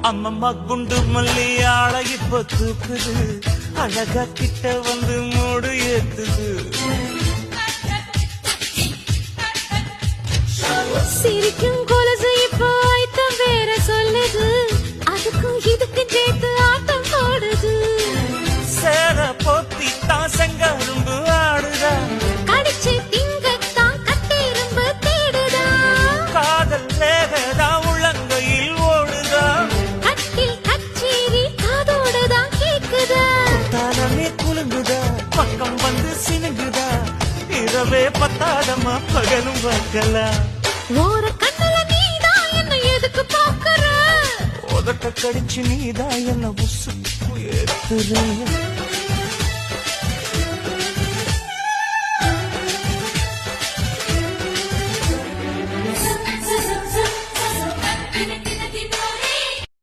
அம்மம்மா குண்டு மல்லி ஆளை இப்ப தூக்குது, அழகா கிட்ட வந்து மூடு ஏத்துது. சிரிக்கும் கொலுசு இப்போ ஐட்டம் வேற சொல்லுது, அதுக்கும் இதுக்கு சேர்த்து ஆட்டம் போடுது. சேர போத்தி தான் செங்கரும்பு ஆடுதா, கடிச்சு திங்கத்தான் கட்டெரும்பு தேடுதா. காதல் ரேகதா உள்ளங்கையில் ஓடுதா, கட்டில் கச்சேரி காதோடுதான் கேக்குதா. தாளமே குலுங்குதா, பக்கம் வந்து சினுங்குதா, இரவே பத்தாதமா பகலும் பார்க்கலாம். ஓர கண்ணுல நீதான் என்ன எதுக்கு பாக்குற, உதட்ட கடிச்சு நீதான் என்ன உசுப்பு ஏத்துற.